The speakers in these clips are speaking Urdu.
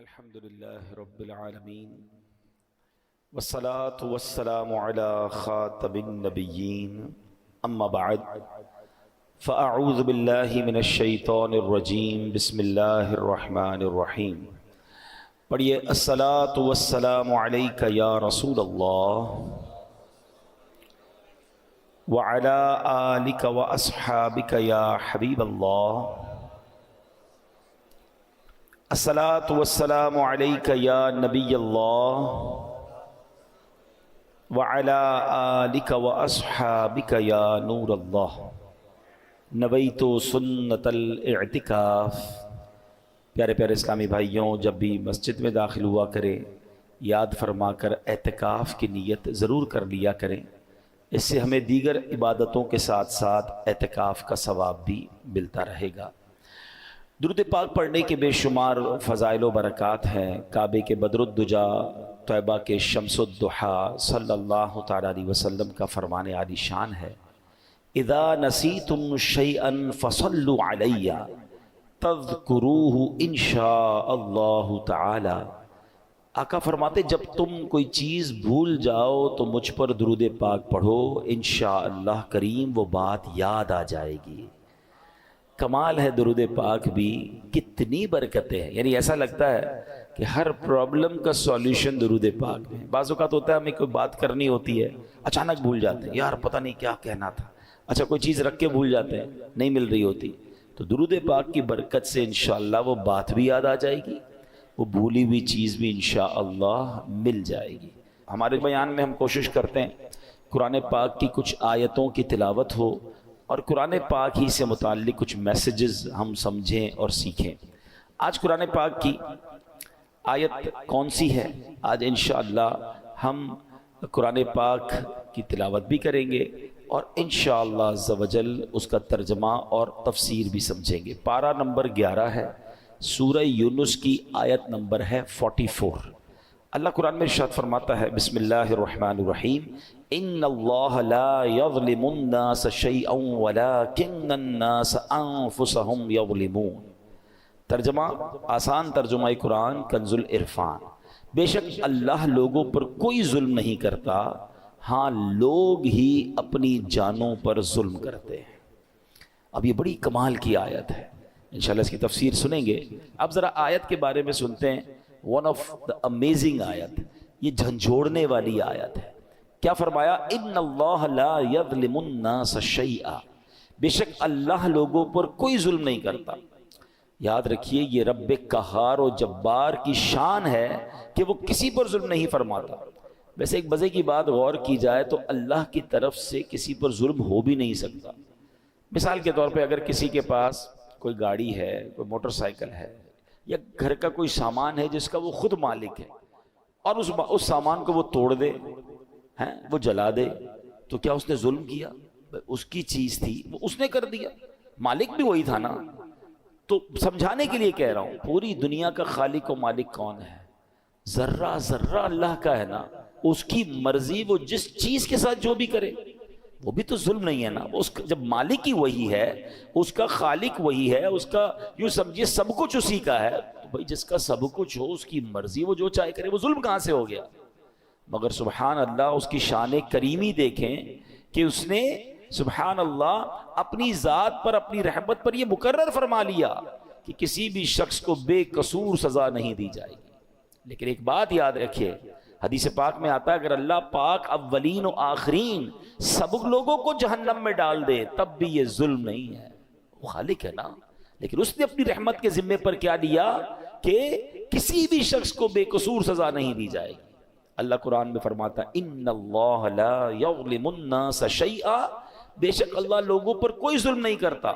الحمد لله رب العالمين والصلاة والسلام على خاتم النبيين أما بعد فأعوذ بالله من الشيطان الرجيم بسم الله الرحمن الرحيم پڑھیے الصلاة والسلام عليك يا رسول الله وعلى آلك وأصحابك يا حبيب الله الصلاة والسلام عليك يا نبي الله وعلى آلك وأصحابك يا نور الله نويت سنة الاعتكاف۔ پیارے پیارے اسلامی بھائیوں، جب بھی مسجد میں داخل ہوا کریں یاد فرما کر اعتکاف کی نیت ضرور کر لیا کریں، اس سے ہمیں دیگر عبادتوں کے ساتھ ساتھ اعتکاف کا ثواب بھی ملتا رہے گا۔ درود پاک پڑھنے کے بے شمار فضائل و برکات ہیں۔ کعبے کے بدر الدجا، طیبہ کے شمس الضحیٰ صلی اللہ تعالیٰ علیہ وسلم کا فرمان عالی شان ہے، اذا نسیتم شیئا فصلوا علی تذکروہ ان شاء اللہ تعالی۔ آقا فرماتے جب تم کوئی چیز بھول جاؤ تو مجھ پر درود پاک پڑھو، انشاءاللہ کریم وہ بات یاد آ جائے گی۔ کمال ہے درود پاک بھی، کتنی برکتیں ہیں، یعنی ایسا لگتا ہے کہ ہر پرابلم کا سولیوشن درود پاک میں۔ بعض اوقات ہوتا ہے ہمیں کوئی بات کرنی ہوتی ہے، اچانک بھول جاتے ہیں، یار پتہ نہیں کیا کہنا تھا، اچھا کوئی چیز رکھ کے بھول جاتے ہیں، نہیں مل رہی ہوتی، تو درود پاک کی برکت سے انشاءاللہ وہ بات بھی یاد آ جائے گی، وہ بھولی ہوئی چیز بھی انشاءاللہ مل جائے گی۔ ہمارے بیان میں ہم کوشش کرتے ہیں قرآن پاک کی کچھ آیتوں کی تلاوت ہو اور قرآن پاک ہی سے متعلق کچھ میسیجز ہم سمجھیں اور سیکھیں۔ آج قرآن پاک کی آیت کون سی ہے؟ آج انشاءاللہ ہم قرآن پاک کی تلاوت بھی کریں گے اور انشاءاللہ عز و جل اس کا ترجمہ اور تفسیر بھی سمجھیں گے۔ پارہ نمبر 11 ہے، سورہ یونس کی آیت نمبر ہے 44۔ اللہ قرآن میں ارشاد فرماتا ہے، بسم اللہ الرحمن الرحیم، ان اللہ لا یظلم الناس شیئا ولکن الناس انفسهم یظلمون۔ ترجمہ، آسان ترجمہ قرآن کنز العرفان، بے شک اللہ لوگوں پر کوئی ظلم نہیں کرتا، ہاں لوگ ہی اپنی جانوں پر ظلم کرتے ہیں۔ اب یہ بڑی کمال کی آیت ہے، انشاءاللہ اس کی تفسیر سنیں گے۔ اب ذرا آیت کے بارے میں سنتے ہیں، ون آف دا امیزنگ آیت، یہ جھنجھوڑنے والی آیت ہے۔ کیا فرمایا؟ ان اللہ لا یظلم الناس شیئا، بے شک اللہ لوگوں پر کوئی ظلم نہیں کرتا۔ یاد رکھیے یہ رب قہار و جبار کی شان ہے کہ وہ کسی پر ظلم نہیں فرماتا۔ ویسے ایک مزے کی بات غور کی جائے تو اللہ کی طرف سے کسی پر ظلم ہو بھی نہیں سکتا۔ مثال کے طور پہ اگر کسی کے پاس کوئی گاڑی ہے، کوئی موٹر سائیکل ہے، یا گھر کا کوئی سامان ہے جس کا وہ خود مالک ہے، اور اس سامان کو وہ توڑ دے، وہ جلا دے، تو کیا اس نے ظلم کیا؟ اس کی چیز تھی، وہ اس نے کر دیا، مالک بھی وہی تھا نا۔ تو سمجھانے کے لیے کہہ رہا ہوں، پوری دنیا کا خالق و مالک کون ہے؟ ذرہ ذرہ اللہ کا ہے نا، اس کی مرضی، وہ جس چیز کے ساتھ جو بھی کرے وہ بھی تو ظلم نہیں ہے نا۔ جب مالک ہی وہی ہے، اس کا خالق وہی ہے، اس کا یوں سمجھیے سب کچھ اسی کا ہے، تو بھائی جس کا سب کچھ ہو، اس کی مرضی، وہ جو چاہے کرے، وہ ظلم کہاں سے ہو گیا؟ مگر سبحان اللہ اس کی شان کریمی دیکھیں کہ اس نے سبحان اللہ اپنی ذات پر، اپنی رحمت پر یہ مقرر فرما لیا کہ کسی بھی شخص کو بے قصور سزا نہیں دی جائے گی۔ لیکن ایک بات یاد رکھیے، حدیث پاک میں آتا ہے اگر اللہ پاک اولین و آخرین سب لوگوں کو جہنم میں ڈال دے تب بھی یہ ظلم نہیں ہے، وہ خالق ہے نا۔ لیکن اس نے اپنی رحمت کے ذمے پر کیا لیا کہ کسی بھی شخص کو بے قصور سزا نہیں دی جائے گی۔ اللہ قرآن میں فرماتا ہے ان اللہ لا یظلم الناس شیئا، بے شک اللہ لوگوں پر کوئی ظلم نہیں کرتا،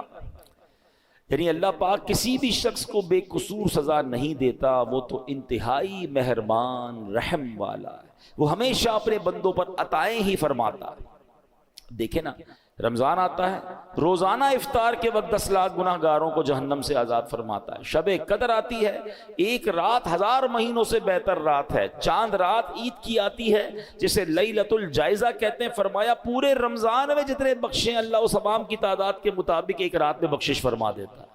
یعنی اللہ پاک کسی بھی شخص کو بے قصور سزا نہیں دیتا، وہ تو انتہائی مہربان رحم والا ہے، وہ ہمیشہ اپنے بندوں پر عطائیں ہی فرماتا ہے۔ دیکھیں نا، رمضان آتا ہے، روزانہ افطار کے وقت 10 لاکھ گناہ گاروں کو جہنم سے آزاد فرماتا ہے۔ شب قدر آتی ہے، ایک رات 1000 مہینوں سے بہتر رات ہے، چاند رات عید کی آتی ہے جسے لیلۃ الجائزہ کہتے ہیں۔ فرمایا پورے رمضان میں جتنے بخشیں اللہ اس تمام کی تعداد کے مطابق ایک رات میں بخشش فرما دیتا ہے۔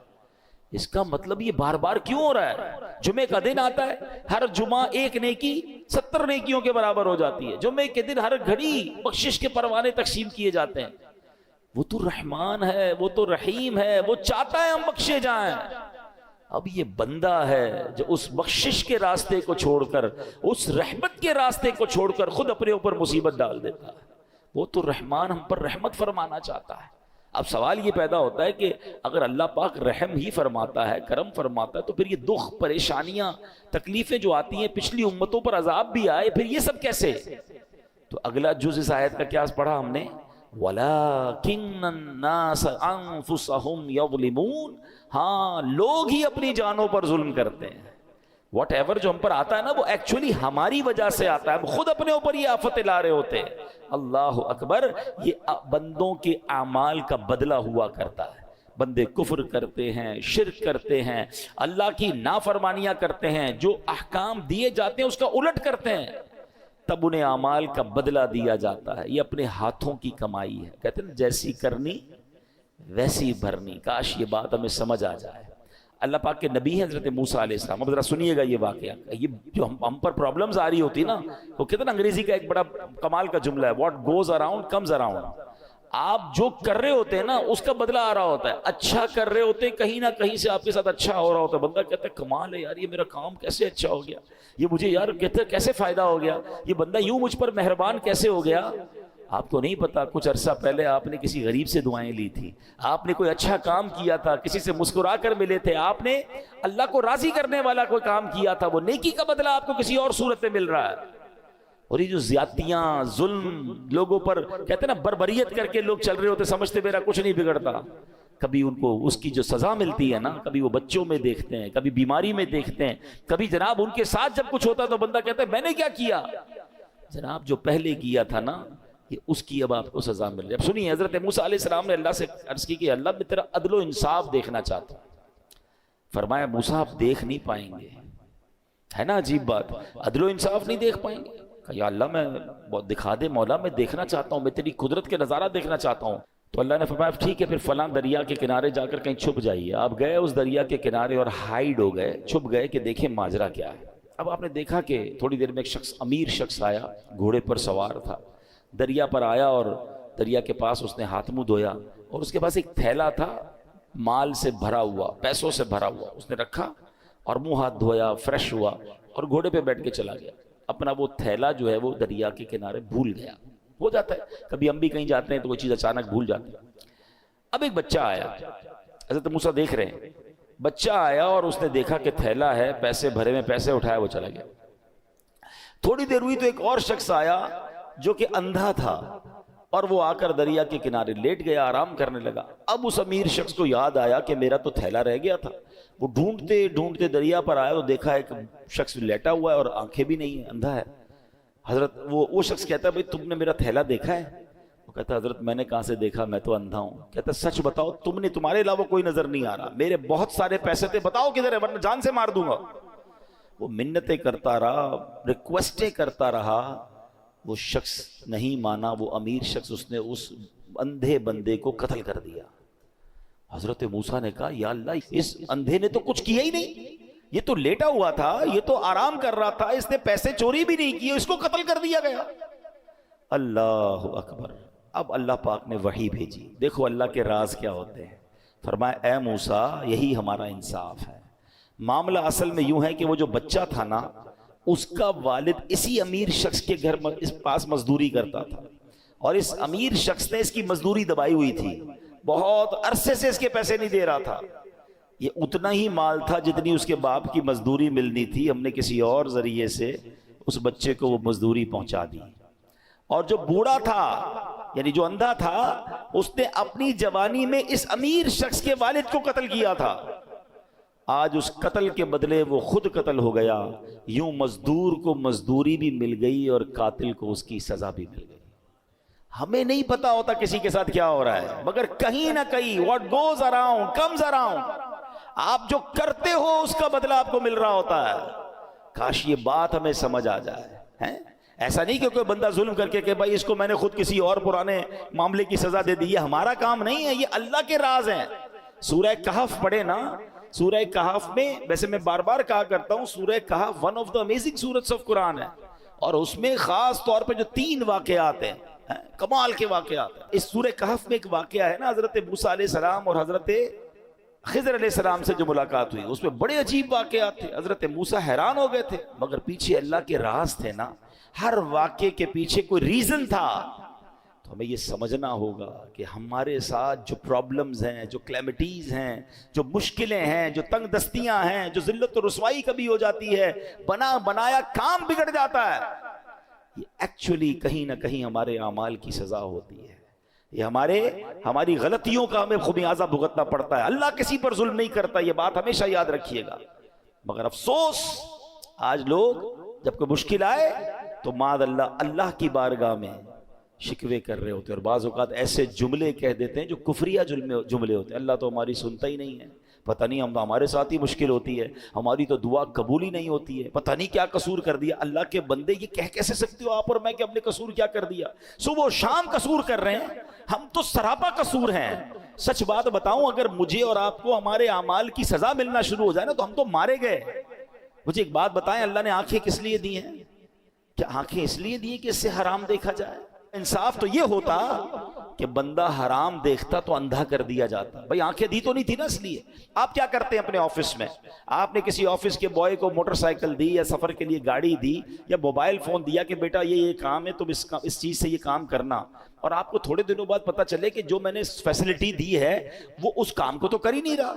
اس کا مطلب یہ بار بار کیوں ہو رہا ہے؟ جمعے کا دن آتا ہے، ہر جمعہ ایک نیکی 70 نیکیوں کے برابر ہو جاتی ہے. جمعے کے دن ہر گھڑی بخشش کے پروانے تقسیم کیے جاتے ہیں. وہ تو رحمان ہے، وہ تو رحیم ہے، وہ چاہتا ہے ہم بخشے جائیں. اب یہ بندہ ہے جو اس بخشش کے راستے کو چھوڑ کر، اس رحمت کے راستے کو چھوڑ کر خود اپنے اوپر مصیبت ڈال دیتا ہے. وہ تو رحمان ہم پر رحمت فرمانا چاہتا ہے. اب سوال یہ پیدا ہوتا ہے کہ اگر اللہ پاک رحم ہی فرماتا ہے، کرم فرماتا ہے، تو پھر یہ دکھ، پریشانیاں، تکلیفیں جو آتی ہیں، پچھلی امتوں پر عذاب بھی آئے، پھر یہ سب کیسے؟ تو اگلا جز اس آیت کا کیا پڑھا ہم نے؟ وَلَكِنَّ النَّاسَ أَنفُسَهُمْ يَظْلِمُونَ. ہاں، لوگ ہی اپنی جانوں پر ظلم کرتے ہیں. واٹ ایور جو ہم پر آتا ہے نا، وہ ایکچولی ہماری وجہ سے آتا ہے. ہم خود اپنے اوپر یہ آفتیں لا رہے ہوتے ہیں. اللہ اکبر. یہ بندوں کے اعمال کا بدلہ ہوا کرتا ہے. بندے کفر کرتے ہیں، شرک کرتے ہیں، اللہ کی نافرمانیاں کرتے ہیں، جو احکام دیے جاتے ہیں اس کا الٹ کرتے ہیں، تب انہیں اعمال کا بدلہ دیا جاتا ہے. یہ اپنے ہاتھوں کی کمائی ہے. کہتے ہیں جیسی کرنی ویسی بھرنی. کاش یہ بات ہمیں سمجھ آ جائے. اللہ پاک کے نبی ہیں حضرت موسیٰ علیہ السلام. اب ذرا سنیے گا یہ واقعہ. یہ جو ہم پر پرابلمز آ رہی ہوتی نا، وہ کہتے ہیں انگریزی کا ایک بڑا کمال کا جملہ ہے، what goes around comes around. آپ جو کر رہے ہوتے ہیں نا اس کا بدلہ آ رہا ہوتا ہے. اچھا کر رہے ہوتے ہیں، کہیں نہ کہیں سے آپ کے ساتھ اچھا ہو رہا ہوتا ہے. بندہ کہتا ہے کمال ہے یار، یہ میرا کام کیسے اچھا ہو گیا، یہ مجھے یار کہتے کیسے فائدہ ہو گیا، یہ بندہ یوں مجھ پر مہربان کیسے ہو گیا. آپ کو نہیں پتا کچھ عرصہ پہلے آپ نے کسی غریب سے دعائیں لی تھی، آپ نے کوئی اچھا کام کیا تھا، کسی سے مسکرا کر ملے تھے، آپ نے اللہ کو راضی کرنے والا کوئی کام کیا تھا، وہ نیکی کا بدلہ آپ کو کسی اور صورت میں مل رہا ہے. اور یہ جو زیادتیاں، ظلم لوگوں پر کہتے ہیں نا، بربریت کر کے لوگ چل رہے ہوتے، سمجھتے میرا کچھ نہیں بگڑتا. کبھی ان کو اس کی جو سزا ملتی ہے نا، کبھی وہ بچوں میں دیکھتے ہیں، کبھی بیماری میں دیکھتے ہیں، کبھی جناب ان کے ساتھ جب کچھ ہوتا تو بندہ کہتا ہے میں نے کیا کیا. جناب جو پہلے کیا تھا نا، اس کی اب آپ کو سزا مل رہی ہے. اب سنیے، حضرت موسیٰ علیہ السلام نے اللہ سے عرض کی کہ اللہ میں تیرا عدل و انصاف دیکھنا چاہتا ہوں. فرمایا موسیٰ آپ دیکھ نہیں پائیں گے. ہے نا عجیب بات، عدل و انصاف نہیں دیکھ پائیں گے. کہ یا اللہ میں بہت دکھا دے مولا، میں دیکھنا چاہتا ہوں، میں تیری قدرت کے نظارہ دیکھنا چاہتا ہوں. تو اللہ نے فرمایا ٹھیک ہے، پھر فلاں دریا کے کنارے جا کر کہیں چھپ جائیے. آپ گئے اس دریا کے کنارے اور ہائیڈ ہو گئے، چھپ گئے کہ دیکھیں ماجرا کیا ہے. اب آپ نے دیکھا کہ تھوڑی دیر میں ایک شخص، امیر شخص آیا، گھوڑے پر سوار تھا، دریا پر آیا اور دریا کے پاس اس نے ہاتھ منہ دھویا اور اس کے پاس ایک تھیلا تھا مال سے بھرا ہوا، پیسوں سے بھرا ہوا. اس نے رکھا اور منہ ہاتھ دھویا، فریش ہوا اور گھوڑے پہ بیٹھ کے چلا گیا. اپنا وہ تھیلا جو ہے وہ دریا کے کنارے بھول گیا. ہو جاتا ہے کبھی ہم بھی کہیں جاتے ہیں تو کوئی چیز اچانک بھول جاتے ہیں. اب ایک بچہ آیا، حضرت موسیٰ دیکھ رہے ہیں، بچہ آیا اور اس نے دیکھا کہ تھیلا ہے، پیسے بھرے میں، پیسے اٹھایا، وہ چلا گیا. تھوڑی دیر ہوئی تو ایک اور شخص آیا جو کہ اندھا تھا اور وہ آ کر دریا کے کنارے لیٹ گیا، آرام کرنے لگا. اب اس امیر شخص کو یاد آیا کہ میرا تو تھیلا رہ گیا تھا. وہ ڈھونڈتے ڈھونڈتے دریا پر آیا تو دیکھا ایک شخص لیٹا ہوا ہے اور آنکھیں بھی نہیں ہیں، اندھا ہے. حضرت وہ شخص کہتا ہے بھئی تم نے میرا تھیلا دیکھا ہے؟ وہ کہتا ہے حضرت میں نے کہاں سے دیکھا، میں تو اندھا ہوں. کہتا ہے سچ بتاؤ، تمہارے علاوہ کوئی نظر نہیں آ رہا، میرے بہت سارے پیسے تھے، بتاؤ کدھر ہے ورنہ جان سے مار دوں گا. وہ منتیں کرتا رہا، ریکویسٹیں کرتا رہا. وہ شخص نہیں مانا، وہ امیر شخص، اس نے اس اندھے بندے کو قتل کر دیا. حضرت موسیٰ نے کہا یا اللہ، اس اندھے نے تو کچھ کیا ہی نہیں، یہ تو لیٹا ہوا تھا، یہ تو آرام کر رہا تھا، اس نے پیسے چوری بھی نہیں کیے، اس کو قتل کر دیا گیا. اللہ اکبر. اب اللہ پاک نے وحی بھیجی. دیکھو اللہ کے راز کیا ہوتے ہیں. فرمایا اے موسیٰ، یہی ہمارا انصاف ہے. معاملہ اصل میں یوں ہے کہ وہ جو بچہ تھا نا، اس کا والد اسی امیر شخص کے گھر اس پاس مزدوری کرتا تھا اور اس امیر شخص نے اس کی مزدوری دبائی ہوئی تھی، بہت عرصے سے اس کے پیسے نہیں دے رہا تھا. یہ اتنا ہی مال تھا جتنی اس کے باپ کی مزدوری ملنی تھی. ہم نے کسی اور ذریعے سے اس بچے کو وہ مزدوری پہنچا دی. اور جو بوڑھا تھا، یعنی جو اندھا تھا، اس نے اپنی جوانی میں اس امیر شخص کے والد کو قتل کیا تھا. آج اس قتل کے بدلے وہ خود قتل ہو گیا. یوں مزدور کو مزدوری بھی مل گئی اور قاتل کو اس کی سزا بھی مل گئی. ہمیں نہیں پتا ہوتا کسی کے ساتھ کیا ہو رہا ہے، مگر کہیں نہ کہیں what goes around comes around. آپ جو کرتے ہو اس کا بدلہ آپ کو مل رہا ہوتا ہے. کاش یہ بات ہمیں سمجھ آ جائے. ایسا نہیں کہ کوئی بندہ ظلم کر کے کہ بھائی اس کو میں نے خود کسی اور پرانے معاملے کی سزا دے دی. یہ ہمارا کام نہیں ہے، یہ اللہ کے راز ہیں. سورہ کہف پڑھے نا، سورہ کہف میں، ویسے میں بار بار کہا کرتا ہوں، سورہ کہف ون آف دا امیزنگ سورتس آف قرآن ہے، اور اس میں خاص طور پہ جو 3 واقعات ہیں، کمال کے واقعات ہیں۔ اس سورہ کہف میں ایک واقعہ ہے نا، حضرت موسیٰ علیہ السلام اور حضرت خضر علیہ السلام سے جو ملاقات ہوئی، اس میں بڑے عجیب واقعات تھے۔ حضرت موسیٰ حیران ہو گئے تھے، مگر پیچھے اللہ کے راز تھے نا، ہر واقعے کے پیچھے کوئی ریزن تھا۔ تو ہمیں یہ سمجھنا ہوگا کہ ہمارے ساتھ جو پرابلمز ہیں، جو کلیمٹیز ہیں، جو مشکلیں ہیں، جو تنگ دستیاں ہیں، جو ذلت و رسوائی کبھی ہو جاتی ہے، بنا بنایا کام بگڑ جاتا ہے، یہ ایکچولی کہیں نہ کہیں ہمارے اعمال کی سزا ہوتی ہے۔ یہ ہماری غلطیوں کا ہمیں خمیازہ بھگتنا پڑتا ہے۔ اللہ کسی پر ظلم نہیں کرتا، یہ بات ہمیشہ یاد رکھیے گا۔ مگر افسوس، آج لوگ جب کوئی مشکل آئے تو معاذ اللہ اللہ کی بارگاہ میں شکوے کر رہے ہوتے ہیں، اور بعض اوقات ایسے جملے کہہ دیتے ہیں جو کفریہ جملے ہوتے ہیں۔ اللہ تو ہماری سنتا ہی نہیں ہے، پتہ نہیں ہمارے ساتھ ہی مشکل ہوتی ہے، ہماری تو دعا قبول ہی نہیں ہوتی ہے، پتہ نہیں کیا قصور کر دیا۔ اللہ کے بندے یہ کہہ کیسے سکتے ہو آپ اور میں کہ اپنے قصور کیا کر دیا؟ صبح و شام قصور کر رہے ہیں، ہم تو سراپا قصور ہیں۔ سچ بات بتاؤں، اگر مجھے اور آپ کو ہمارے اعمال کی سزا ملنا شروع ہو جائے نا تو ہم تو مارے گئے۔ مجھے ایک بات بتائیں، اللہ نے آنکھیں کس لیے دی ہیں؟ کیا آنکھیں اس لیے دی ہیں کہ اس سے حرام دیکھا جائے؟ انصاف تو یہ ہوتا کہ بندہ حرام دیکھتا تو اندھا کر دیا جاتا۔ بھائی آنکھیں دی تو نہیں تھی نا اس لیے۔ آپ کیا کرتے ہیں اپنے آفس میں؟ آپ نے کسی آفس کے بوائے کو موٹر سائیکل دی، یا سفر کے لیے گاڑی دی، یا موبائل فون دیا کہ بیٹا یہ کام ہے، تم اس چیز سے یہ کام کرنا، اور آپ کو تھوڑے دنوں بعد پتہ چلے کہ جو میں نے فیسلٹی دی ہے وہ اس کام کو تو کر ہی نہیں رہا،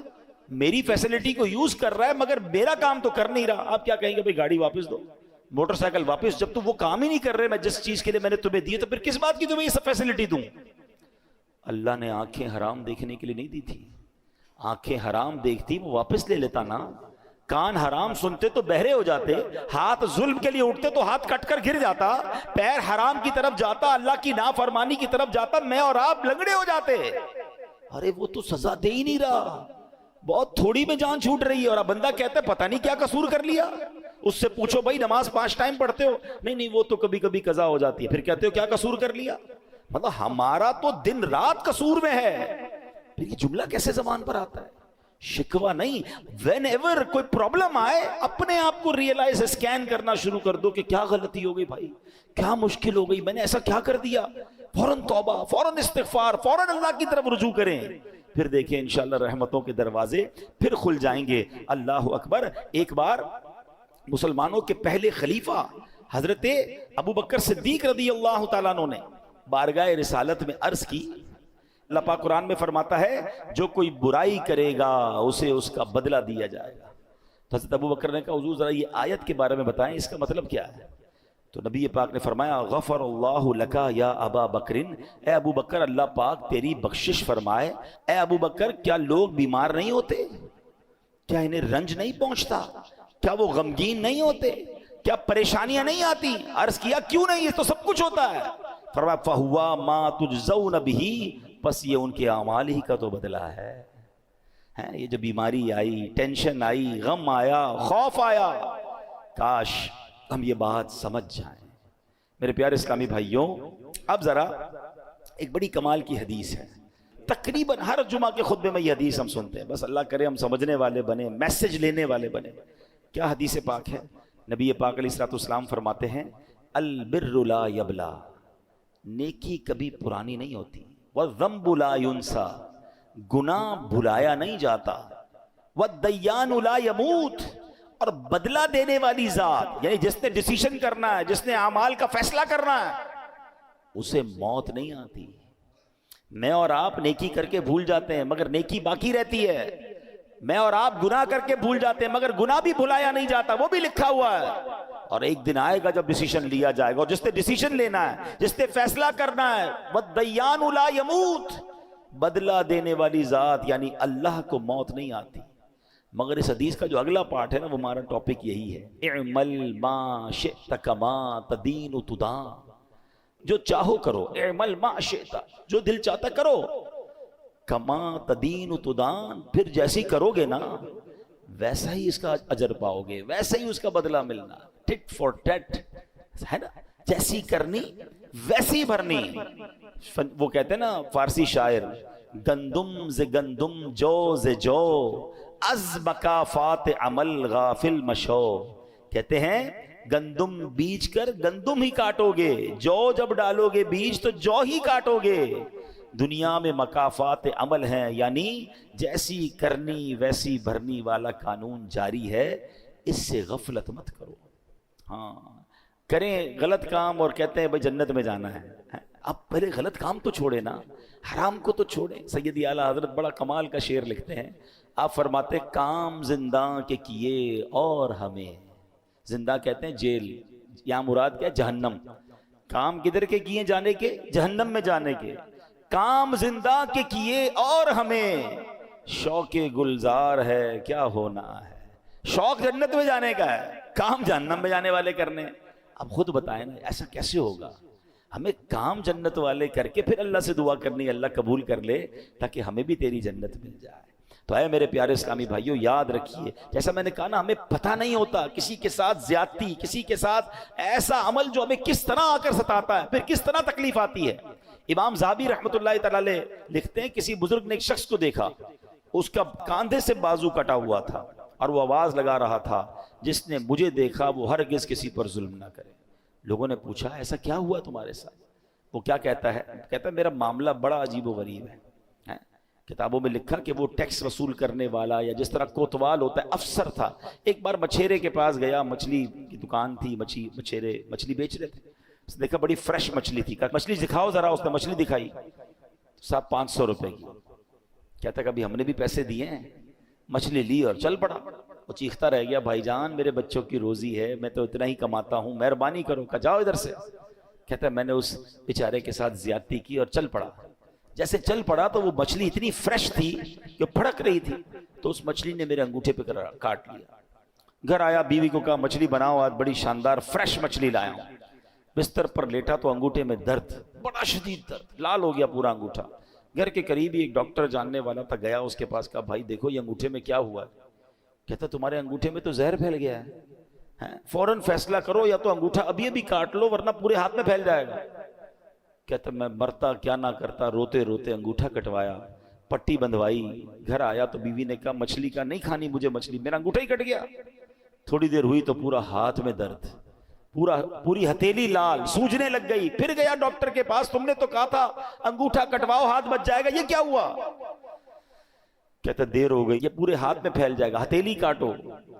میری فیسلٹی کو یوز کر رہا ہے مگر میرا کام تو کر نہیں رہا۔ آپ کیا کہیں گے؟ بھائی گاڑی واپس دو، موٹر سائیکل واپس، جب تو وہ کام ہی نہیں کر رہے میں جس چیز کے لیے میں نے تمہیں دی، تو پھر کس بات کی تمہیں یہ سب فیسلٹی دوں؟ اللہ نے آنکھیں حرام دیکھنے کے لیے نہیں دی تھی۔ آنکھیں حرام دیکھتی وہ واپس لے لیتا نا، کان حرام سنتے تو بہرے ہو جاتے، ہاتھ ظلم کے لیے اٹھتے تو ہاتھ کٹ کر گر جاتا، پیر حرام کی طرف جاتا، اللہ کی نافرمانی کی طرف جاتا، میں اور آپ لنگڑے ہو جاتے۔ ارے وہ تو سزا دے ہی نہیں رہا، بہت تھوڑی میں جان چھوٹ رہی ہے، اور اب بندہ کہتا ہے پتہ نہیں کیا قصور کر لیا۔ اس سے پوچھو بھائی نماز 5 ٹائم پڑھتے ہو؟ نہیں وہ تو کبھی کبھی قضا ہو جاتی ہے۔ پھر کہتے ہو کیا قصور کر لیا؟ مطلب ہمارا تو دن رات قصور میں ہے۔ پھر یہ جملہ کیسے زبان پر آتا ہے؟ شکوہ نہیں، وین ایور کوئی پرابلم آئے اپنے آپ کو ریئلائز، اسکین کرنا شروع کر دو کہ کیا غلطی ہو گئی بھائی، کیا مشکل ہو گئی، میں نے ایسا کیا کر دیا، فوراً توبہ، فوراً استغفار، فوراً اللہ کی طرف رجوع کریں۔ پھر دیکھیں انشاءاللہ رحمتوں کے دروازے پھر کھل جائیں گے۔ اللہ اکبر۔ ایک بار مسلمانوں کے پہلے خلیفہ حضرت ابو بکر صدیق رضی اللہ تعالیٰ عنہ نے بارگاہ رسالت میں عرض کی، اللہ پاک قرآن میں فرماتا ہے جو کوئی برائی کرے گا اسے اس کا بدلہ دیا جائے گا۔ تو حضرت ابو بکر نے کہا حضور ذرا یہ آیت کے بارے میں بتائیں، اس کا مطلب کیا ہے؟ تو نبی پاک نے فرمایا غفر اللہ لکا یا ابا بکرن، اے ابو بکر اللہ پاک تیری بخشش فرمائے۔ اے ابو بکر کیا لوگ بیمار نہیں ہوتے؟ کیا انہیں رنج نہیں پہنچتا؟ کیا وہ غمگین نہیں ہوتے؟ کیا پریشانیاں نہیں آتی؟ عرض کیا کیوں نہیں، یہ تو سب کچھ ہوتا ہے۔ فرمایا فَهُوَ مَا تُجْزَوْنَ بِهِ، بس یہ ان کے اعمال ہی کا تو بدلہ ہے۔ یہ جو بیماری آئی، ٹینشن آئی، غم آیا، خوف آیا، کاش ہم یہ بات سمجھ جائیں۔ میرے پیارے اسلامی بھائیوں، اب ذرا ایک بڑی کمال کی حدیث ہے، تقریباً ہر جمعہ کے خطبے میں یہ حدیث ہم سنتے ہیں، بس اللہ کرے ہم سمجھنے والے بنے، میسج لینے والے بنے۔ کیا حدیث پاک ہے؟ نبی پاک علیہ السلام فرماتے ہیں البر لا یبلا، نیکی کبھی پرانی نہیں ہوتی، والذنب لا ینسا، گناہ بھلایا نہیں جاتا، والدیان لا یموت، اور بدلہ دینے والی ذات یعنی جس نے ڈیسیشن کرنا ہے، جس نے اعمال کا فیصلہ کرنا ہے، اسے موت نہیں آتی۔ میں اور آپ نیکی کر کے بھول جاتے ہیں مگر نیکی باقی رہتی ہے، میں اور آپ گناہ کر کے بھول جاتے ہیں مگر گناہ بھی بھلایا نہیں جاتا، وہ بھی لکھا ہوا ہے۔ اور ایک دن آئے گا جب ڈیسیشن لیا جائے گا، اور جس نے ڈیسیشن لینا ہے، جس نے فیصلہ کرنا ہے، وَالدَّيَّانُ لَا يَمُوتُ، بدلہ دینے والی ذات یعنی اللہ کو موت نہیں آتی۔ مگر اس حدیث کا جو اگلا پارٹ ہے نا، وہ ہمارا ٹاپک یہی ہے، اعمل ما شئت کما تدین تدان، جو چاہو کرو، اعمل ما شئت، جو دل چاہتا کرو، کما تدین تدان، پھر جیسی کرو گے نا ویسا ہی اس کا اجر پاؤ گے، ویسا ہی اس کا بدلہ ملنا، ٹٹ فور ٹٹ ہے نا، جیسی کرنی ویسی بھرنی۔ وہ کہتے ہیں نا فارسی شاعر، گندم ز گندم جو ز جو از مکافات عمل غافل مشو. کہتے ہیں گندم بیج کر گندم ہی کاٹو گے، جو جب ڈالو گے بیج تو جو ہی کاٹو گے. دنیا میں مکافات عمل ہیں، یعنی جیسی کرنی ویسی بھرنی والا قانون جاری ہے، اس سے غفلت مت کرو. ہاں کریں غلط کام اور کہتے ہیں بھائی جنت میں جانا ہے. اب پہلے غلط کام تو چھوڑے نا، حرام کو تو چھوڑیں. سیدی اعلیٰ حضرت بڑا کمال کا شعر لکھتے ہیں. آپ فرماتے کام زنداں کے کیے اور ہمیں، زندہ کہتے ہیں جیل، یہاں مراد کیا؟ جہنم. کام کدھر کے کیے؟ جانے کے، جہنم میں جانے کے. کام زندہ کے کیے اور ہمیں شوق گلزار ہے کیا ہونا ہے. شوق جنت میں جانے کا ہے، کام جہنم میں جانے والے کرنے. اب خود بتائیں نا ایسا کیسے ہوگا؟ ہمیں کام جنت والے کر کے پھر اللہ سے دعا کرنی اللہ قبول کر لے تاکہ ہمیں بھی تیری جنت مل جائے. تو اے میرے پیارے اسلامی بھائیوں یاد رکھیے، جیسا میں نے کہا نا، ہمیں پتہ نہیں ہوتا کسی کے ساتھ زیادتی، کسی کے ساتھ ایسا عمل جو ہمیں کس طرح آ کر ستاتا ہے، پھر کس طرح تکلیف آتی ہے. امام ذہبی رحمۃ اللہ تعالی علیہ لکھتے ہیں کسی بزرگ نے ایک شخص کو دیکھا، اس کا کاندھے سے بازو کٹا ہوا تھا اور وہ آواز لگا رہا تھا، جس نے مجھے دیکھا وہ ہرگز کسی پر ظلم نہ کرے. لوگوں نے پوچھا ایسا کیا ہوا تمہارے ساتھ؟ وہ کیا کہتا ہے؟ کہتا ہے میرا معاملہ بڑا عجیب و غریب ہے. کتابوں میں لکھا کہ وہ ٹیکس وصول کرنے والا یا جس طرح کوتوال ہوتا ہے افسر تھا. ایک بار مچھیرے کے پاس گیا، مچھلی کی دکان تھی، مچھیرے مچھلی بیچ رہے تھے. اس نے دیکھا بڑی فریش مچھلی تھی، کہا مچھلی دکھاؤ ذرا. اس نے مچھلی دکھائی، صاحب 500 روپے کی. کہتا کبھی ہم نے بھی پیسے دیے ہیں. مچھلی لی اور چل پڑا. وہ چیختا رہ گیا بھائی جان میرے بچوں کی روزی ہے، میں تو اتنا ہی کماتا ہوں، مہربانی کرو. کہا جاؤ ادھر سے. کہتا ہے میں نے اس بیچارے کے ساتھ زیادتی کی اور چل پڑا. جیسے چل پڑا تو وہ مچھلی اتنی فریش تھی کہ پھڑک رہی تھی، تو اس مچھلی نے میرے انگوٹھے پہ کاٹ لیا. گھر آیا، بیوی کو کہا مچھلی بناؤ، آج بڑی شاندار فریش مچھلی لایا ہوں. بستر پر لیٹا تو انگوٹھے میں درد، بڑا شدید درد، لال ہو گیا پورا انگوٹھا. گھر کے قریب ہی ایک ڈاکٹر جاننے والا تھا، گیا اس کے پاس، کہا بھائی دیکھو یہ انگوٹھے میں کیا ہوا ہے. کہتا تمہارے انگوٹھے میں تو زہر پھیل گیا ہے، فوراً فیصلہ کرو، یا تو انگوٹھا ابھی ابھی کاٹ لو ورنہ پورے ہاتھ میں پھیل جائے گا. کہتا میں مرتا کیا نہ کرتا، روتے روتے انگوٹھا کٹوایا، پٹی بندھوائی. گھر آیا تو بیوی نے کہا مچھلی کا نہیں کھانی مجھے مچھلی، میرا انگوٹھا ہی کٹ گیا. تھوڑی دیر ہوئی تو پورا ہاتھ میں درد، پوری ہتھیلی لال، سوجنے لگ گئی. پھر گیا ڈاکٹر کے پاس، تم نے تو کہا تھا انگوٹھا کٹواؤ ہاتھ بچ جائے گا، یہ کیا ہوا؟ کہتا دیر ہو گئی، یہ پورے ہاتھ میں پھیل جائے گا، ہتھیلی کاٹو.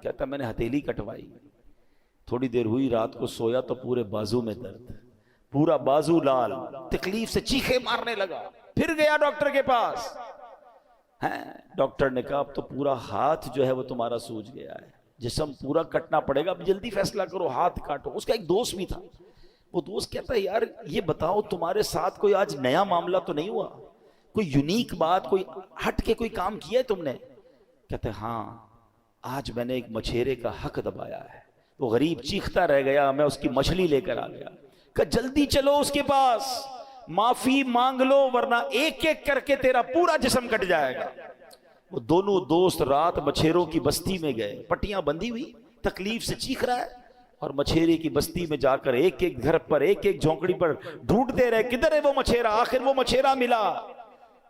کہتا میں نے ہتھیلی کٹوائی. تھوڑی دیر ہوئی، رات کو سویا تو پورے بازو میں درد، پورا بازو لال، تکلیف سے چیخے مارنے لگا. پھر گیا ڈاکٹر کے پاس. ڈاکٹر نے کہا اب تو پورا ہاتھ جو ہے وہ تمہارا سوج گیا ہے، جسم پورا کٹنا پڑے گا، اب جلدی فیصلہ کرو، ہاتھ کاٹو. اس کا ایک دوست بھی تھا، وہ دوست کہتا ہے یار یہ بتاؤ تمہارے ساتھ کوئی آج نیا معاملہ تو نہیں ہوا، کوئی یونیک بات، کوئی ہٹ کے کوئی کام کیا ہے تم نے؟ کہتے ہاں آج میں نے ایک مچھیرے کا حق دبایا ہے. وہ غریب چیختا رہ گیا، میں اس کی مچھلی لے کر آ گیا. کہ جلدی چلو اس کے پاس، معافی مانگ لو ورنہ ایک ایک کر کے تیرا پورا جسم کٹ جائے گا. وہ دونوں دوست رات مچھیروں کی بستی میں گئے، پٹیاں بندھی ہوئی، تکلیف سے چیخ رہا ہے، اور مچھیرے کی بستی میں جا کر ایک ایک گھر پر، ایک ایک جھونکڑی پر ڈھونڈتے رہے کدھر ہے وہ مچھیرا. آخر وہ مچھیرا ملا.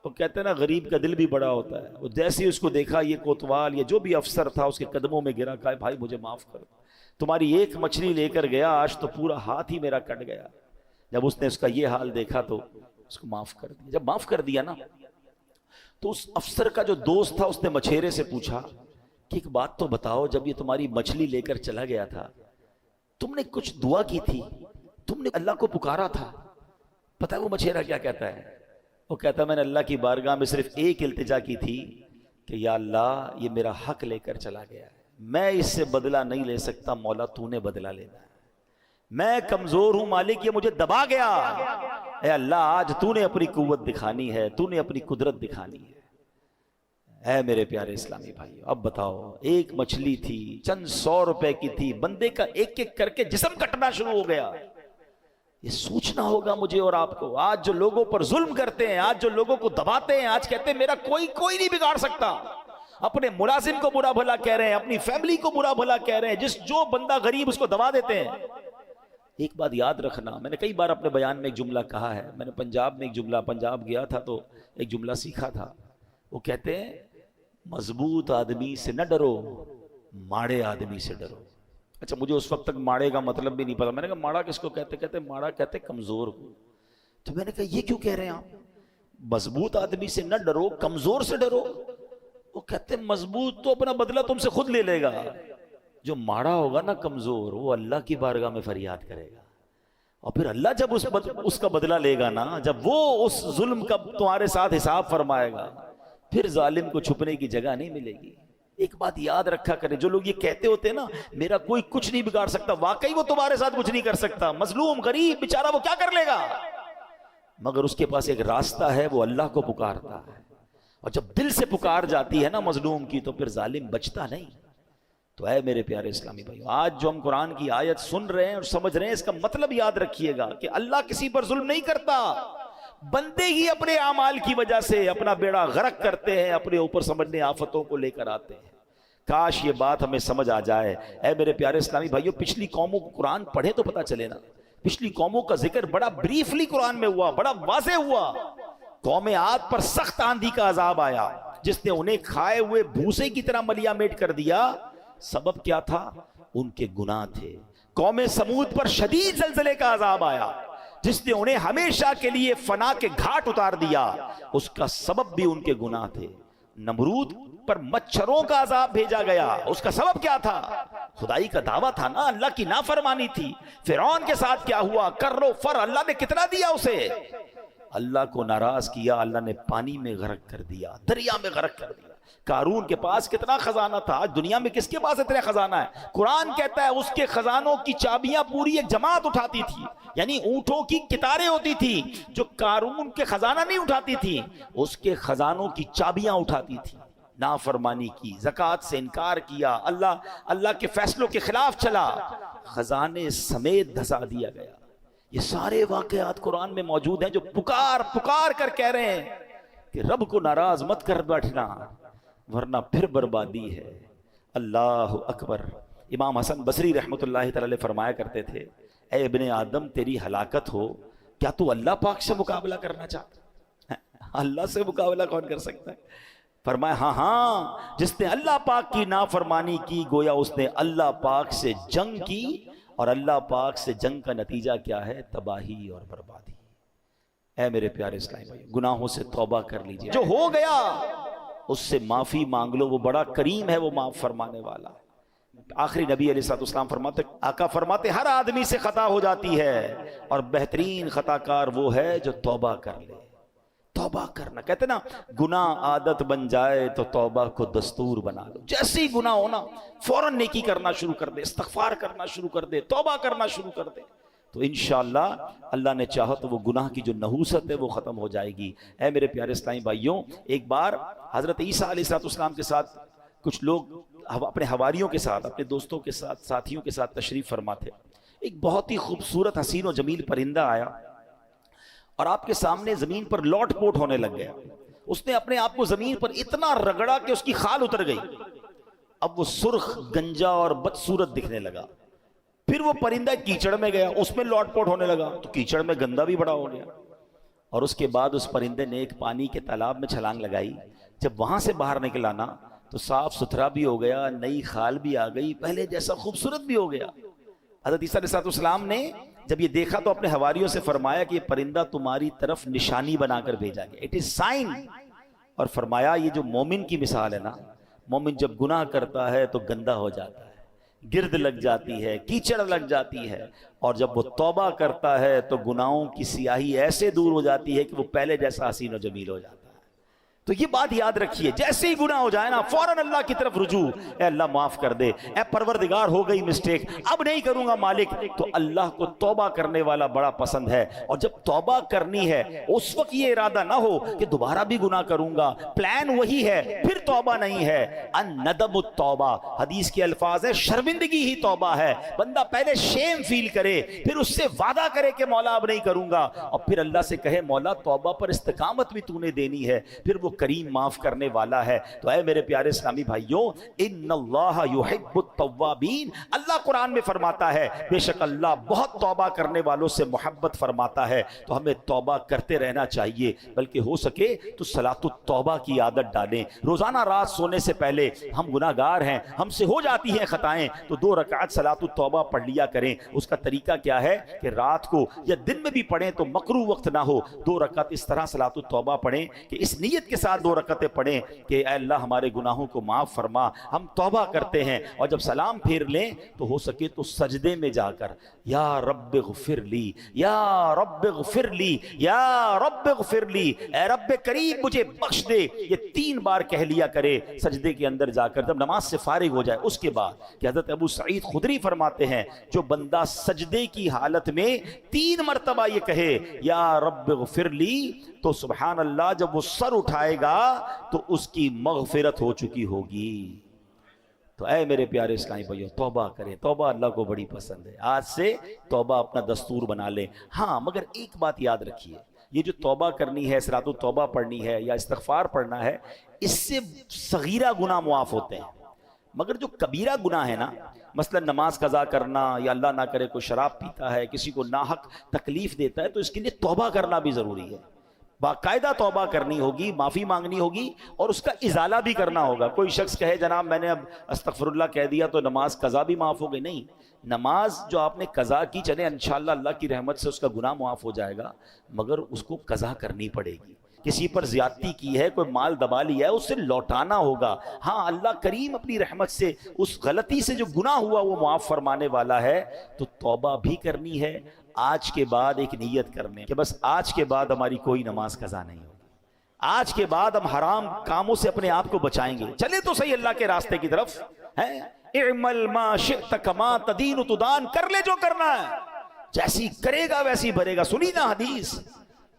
وہ کہتے ہیں نا غریب کا دل بھی بڑا ہوتا ہے. وہ جیسے ہی اس کو دیکھا، یہ کوتوال، یہ جو بھی افسر تھا، اس کے قدموں میں گرا، کہا بھائی مجھے معاف کر، تمہاری ایک مچھلی لے کر گیا، آج تو پورا ہاتھ ہی میرا کٹ گیا. جب اس نے اس کا یہ حال دیکھا تو اس کو معاف کر دیا. جب معاف کر دیا نا تو اس افسر کا جو دوست تھا اس نے مچھیرے سے پوچھا کہ ایک بات تو بتاؤ، جب یہ تمہاری مچھلی لے کر چلا گیا تھا تم نے کچھ دعا کی تھی، تم نے اللہ کو پکارا تھا؟ پتہ ہے وہ مچھیرا کیا کہتا ہے؟ وہ کہتا ہے میں نے اللہ کی بارگاہ میں صرف ایک التجا کی تھی کہ یا اللہ یہ میرا حق لے کر چلا گیا ہے، میں اس سے بدلہ نہیں لے سکتا، مولا تو نے بدلہ لینا ہے، میں کمزور ہوں مالک، یہ مجھے دبا گیا، اے اللہ آج تو نے اپنی قوت دکھانی ہے، تو نے اپنی قدرت دکھانی ہے. اے میرے پیارے اسلامی بھائی، اب بتاؤ ایک مچھلی تھی، چند 100 روپے کی تھی، بندے کا ایک ایک کر کے جسم کٹنا شروع ہو گیا. یہ سوچنا ہوگا مجھے اور آپ کو. آج جو لوگوں پر ظلم کرتے ہیں، آج جو لوگوں کو دباتے ہیں، آج کہتے ہیں میرا کوئی نہیں بگاڑ سکتا، اپنے ملازم کو برا بھلا کہہ رہے ہیں، اپنی فیملی کو برا بھلا کہہ رہے ہیں، جو بندہ غریب اس کو دبا دیتے ہیں. ایک بات یاد رکھنا، میں نے کئی بار اپنے بیان میں ایک جملہ کہا ہے، میں نے پنجاب میں ایک جملہ، پنجاب گیا تھا تو ایک جملہ سیکھا تھا، وہ کہتے ہیں مضبوط آدمی سے نہ ڈرو، ماڑے آدمی سے ڈرو۔ اچھا مجھے اس وقت تک ماڑے کا مطلب بھی نہیں پتا، میں نے کہا ماڑا کس کو کہتے؟ کہتے ماڑا کہتے کمزور کو۔ تو میں نے کہا یہ کیوں کہہ رہے ہیں آپ؟ مضبوط آدمی سے نہ ڈرو، کمزور سے ڈرو۔ وہ کہتے مضبوط تو اپنا بدلہ تم سے خود لے لے گا، جو ماڑا ہوگا نا کمزور، وہ اللہ کی بارگاہ میں فریاد کرے گا، اور پھر اللہ جب اس کا بدلہ لے گا نا، جب وہ اس ظلم کا تمہارے ساتھ حساب فرمائے گا، پھر ظالم کو چھپنے کی جگہ نہیں ملے گی۔ ایک بات یاد رکھا کرے، جو لوگ یہ کہتے ہوتے ہیں نا میرا کوئی کچھ نہیں بگاڑ سکتا، واقعی وہ تمہارے ساتھ کچھ نہیں کر سکتا، مظلوم غریب بیچارہ وہ کیا کر لے گا، مگر اس کے پاس ایک راستہ ہے، وہ اللہ کو پکارتا ہے، اور جب دل سے پکار جاتی ہے نا مظلوم کی، تو پھر ظالم بچتا نہیں۔ تو اے میرے پیارے اسلامی بھائیو، آج جو ہم قرآن کی آیت سن رہے ہیں اور سمجھ رہے ہیں، اس کا مطلب یاد رکھیے گا کہ اللہ کسی پر ظلم نہیں کرتا، بندے ہی اپنے اعمال کی وجہ سے اپنا بیڑا غرق کرتے ہیں، اپنے اوپر سمجھنے آفتوں کو لے کر آتے ہیں۔ کاش یہ بات ہمیں سمجھ آ جائے۔ اے میرے پیارے اسلامی بھائیو، پچھلی قوموں کو قرآن پڑھے تو پتہ چلے نا، پچھلی قوموں کا ذکر بڑا بریفلی قرآن میں ہوا، بڑا واضح ہوا۔ قوم عاد پر سخت آندھی کا عذاب آیا، جس نے انہیں کھائے ہوئے بھوسے کی طرح ملیا میٹ کر دیا۔ سبب کیا تھا؟ ان کے گناہ تھے۔ قوم سمود پر شدید زلزلے کا عذاب آیا، جس نے انہیں ہمیشہ کے لیے فنا کے گھاٹ اتار دیا، اس کا سبب بھی ان کے گناہ تھے۔ نمرود پر مچھروں کا عذاب بھیجا گیا، اس کا سبب کیا تھا؟ خدائی کا دعویٰ تھا نا، اللہ کی نافرمانی تھی۔ فرعون کے ساتھ کیا ہوا؟ کرو فر، اللہ نے کتنا دیا اسے؟ اللہ کو ناراض کیا، اللہ نے پانی میں غرق کر دیا، دریا میں غرق کر دیا۔ قارون کے پاس کتنا خزانہ تھا، آج دنیا میں کس کے پاس اتنا خزانہ ہے؟ قرآن کہتا ہے اس کے خزانوں کی چابیاں پوری ایک جماعت اٹھاتی تھی، یعنی اونٹوں کی قطاریں ہوتی تھی، جو قارون کے خزانہ نہیں اٹھاتی تھی، اس کے خزانوں کی چابیاں اٹھاتی تھی۔ نافرمانی کی، زکوٰۃ سے انکار کیا، اللہ کے فیصلوں کے خلاف چلا، خزانے سمیت دھسا دیا گیا۔ یہ سارے واقعات قرآن میں موجود ہیں، جو پکار کر کہہ رہے ہیں کہ رب کو ناراض مت کر بیٹھنا، ورنہ پھر بربادی ہے۔ اللہ اکبر۔ امام حسن بصری رحمۃ اللہ تعالی علیہ فرمایا کرتے تھے، اے ابن آدم تیری ہلاکت ہو، کیا تو اللہ پاک سے مقابلہ کرنا چاہتا ہے؟ اللہ سے مقابلہ کون کر سکتا ہے؟ فرمایا ہاں، جس نے اللہ پاک کی نافرمانی کی، گویا اس نے اللہ پاک سے جنگ کی، اور اللہ پاک سے جنگ کا نتیجہ کیا ہے؟ تباہی اور بربادی۔ اے میرے پیارے اسلامی بھائی، گناہوں سے توبہ کر لیجئے، جو ہو گیا اس سے معافی مانگ لو، وہ بڑا کریم ہے، وہ معاف فرمانے والا ہے۔ آخری نبی علیہ الصلوۃ والسلام فرماتے، آقا فرماتے ہر آدمی سے خطا ہو جاتی ہے، اور بہترین خطا کار وہ ہے جو توبہ کر لے۔ توبہ کرنا، کہتے نا گناہ عادت بن جائے تو توبہ کو دستور بنا لو۔ جیسے ہی گناہ ہونا فوراً نیکی کرنا شروع کر دے، استغفار کرنا شروع کر دے، توبہ کرنا شروع کر دے، تو انشاءاللہ اللہ نے چاہا تو وہ گناہ کی جو نحوست ہے وہ ختم ہو جائے گی۔ اے میرے پیارے اسلامی بھائیوں، ایک بار حضرت عیسیٰ علیہ السلام کے ساتھ کچھ لوگ اپنے حواریوں کے ساتھ، اپنے دوستوں کے ساتھ، ساتھیوں کے ساتھ تشریف فرما تھے۔ ایک بہت ہی خوبصورت حسین و جمیل پرندہ آیا اور آپ کے سامنے زمین پر لوٹ پوٹ ہونے لگ گیا۔ اس نے اپنے آپ کو زمین پر اتنا رگڑا کہ اس کی خال اتر گئی۔ اب وہ سرخ، گنجا اور بدصورت دکھنے لگا۔ پھر وہ پرندہ کیچڑ میں گیا، اس میں لوٹ پوٹ ہونے لگا تو کیچڑ میں گندا بھی بڑا ہو گیا۔ اور اس کے بعد اس پرندے نے ایک پانی کے تالاب میں چھلانگ لگائی۔ جب وہاں سے باہر نکل آنا تو صاف ستھرا بھی ہو گیا، نئی خال بھی آ گئی، پہلے جیسا خوبصورت بھی ہو گیا۔ حضرت عیسیٰ علیہ السلام نے جب یہ دیکھا تو اپنے حواریوں سے فرمایا کہ یہ پرندہ تمہاری طرف نشانی بنا کر بھیجا گیا، اٹ از سائن۔ اور فرمایا یہ جو مومن کی مثال ہے نا، مومن جب گناہ کرتا ہے تو گندا ہو جاتا ہے، گرد لگ جاتی ہے، کیچڑ لگ جاتی ہے، اور جب وہ توبہ کرتا ہے تو گناہوں کی سیاہی ایسے دور ہو جاتی ہے کہ وہ پہلے جیسا حسین و جمیل ہو جاتا ہے۔ تو یہ بات یاد رکھیے، جیسے ہی گناہ ہو جائے نا فوراً اللہ کی طرف رجوع، اے اللہ معاف کر دے، اے پروردگار ہو گئی مسٹیک، اب نہیں کروں گا مالک۔ تو اللہ کو توبہ کرنے والا بڑا پسند ہے، اور جب توبہ کرنی ہے اس وقت یہ ارادہ نہ ہو کہ دوبارہ بھی گناہ کروں گا، پلان وہی ہے، پھر توبہ نہیں ہے۔ الندم التوبہ، حدیث کے الفاظ ہے شرمندگی ہی توبہ ہے۔ بندہ پہلے شیم فیل کرے، پھر اس سے وعدہ کرے کہ مولا اب نہیں کروں گا، اور پھر اللہ سے کہے مولا توبہ پر استقامت بھی تو نے دینی ہے، پھر وہ کریم معاف کرنے والا ہے۔ تو اے میرے پیارے اسلامی بھائیوں، ان اللہ یحب التوابین، اللہ قرآن میں فرماتا ہے بے شک اللہ بہت توبہ کرنے والوں سے محبت فرماتا ہے۔ تو ہمیں توبہ کرتے رہنا چاہیے، بلکہ ہو سکے تو صلاۃ التوبہ کی عادت ڈالیں۔ روزانہ رات سونے سے پہلے، ہم گناہ گار ہیں، ہم سے ہو جاتی ہیں خطائیں، تو 2 رکعت صلاۃ التوبہ پڑھ لیا کریں۔ اس کا طریقہ کیا ہے کہ رات کو یا دن میں بھی پڑھیں تو مکروہ وقت نہ ہو، 2 رکعت اس طرح صلاۃ التوبہ پڑھیں کہ اس نیت کے ساتھ 2 رکعتیں پڑھیں کہ اے اللہ ہمارے گناہوں کو معاف فرما، ہم توبہ کرتے ہیں۔ اور جب سلام پھیر لیں تو ہو سکے تو سجدے میں جا کر یا رب اغفر لی، یا رب اغفر لی، یا رب اغفر لی، اے رب کریم مجھے بخش دے، یہ 3 بار کہہ لیا کرے سجدے کے اندر جا کر جب نماز سے فارغ ہو جائے۔ اس کے بعد کہ حضرت ابو سعید خدری فرماتے ہیں جو بندہ سجدے کی حالت میں 3 مرتبہ یہ کہے یا رب اغفر لی، تو سبحان اللہ جب وہ سر اٹھائے گا تو اس کی مغفرت ہو چکی ہوگی۔ تو اے میرے پیارے اسلامی بھائیوں، توبہ کریں، توبہ اللہ کو بڑی پسند ہے۔ آج سے توبہ اپنا دستور بنا لیں۔ ہاں مگر ایک بات یاد رکھیے، یہ جو توبہ کرنی ہے، صلاۃ التوبہ پڑھنی ہے یا استغفار پڑھنا ہے، اس سے صغیرہ گناہ معاف ہوتے ہیں، مگر جو کبیرہ گناہ ہے نا، مثلا نماز قضا کرنا، یا اللہ نہ کرے کوئی شراب پیتا ہے، کسی کو ناحق تکلیف دیتا ہے، تو اس کے لیے توبہ کرنا بھی ضروری ہے، باقاعدہ توبہ کرنی ہوگی، معافی مانگنی ہوگی، اور اس کا ازالہ بھی کرنا ہوگا۔ کوئی شخص کہے جناب میں نے اب استغفر اللہ کہہ دیا تو نماز قضا بھی معاف ہو گئی، نہیں، نماز جو آپ نے قضا کی، چلے انشاءاللہ اللہ کی رحمت سے اس کا گناہ معاف ہو جائے گا، مگر اس کو قضا کرنی پڑے گی۔ کسی پر زیادتی کی ہے، کوئی مال دبا لیا ہے، اس سے لوٹانا ہوگا۔ ہاں اللہ کریم اپنی رحمت سے اس غلطی سے جو گناہ ہوا وہ معاف فرمانے والا ہے، تو توبہ بھی کرنی ہے۔ آج کے بعد ایک نیت کرنے کہ بس آج کے بعد ہماری کوئی نماز قضا نہیں ہوگی، آج کے بعد ہم حرام کاموں سے اپنے آپ کو بچائیں گے۔ چلے تو صحیح اللہ کے راستے کی طرف، ہیں اعمل ما شئت کما تدین تدان، کر لے جو کرنا ہے، جیسی کرے گا ویسی بھرے گا، سنی نا حدیث۔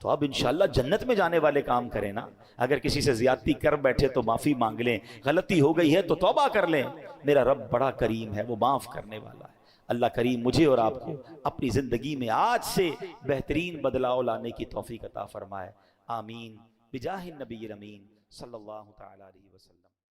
تو اب انشاءاللہ جنت میں جانے والے کام کریں نا۔ اگر کسی سے زیادتی کر بیٹھے تو معافی مانگ لیں، غلطی ہو گئی ہے تو توبہ کر لیں، میرا رب بڑا کریم ہے، وہ معاف کرنے والا ہے۔ اللہ کریم مجھے اور آپ کو اپنی زندگی میں آج سے بہترین بدلاؤ لانے کی توفیق عطا فرمائے، آمین، بجاہ النبی الامین صلی اللہ تعالی علیہ وسلم۔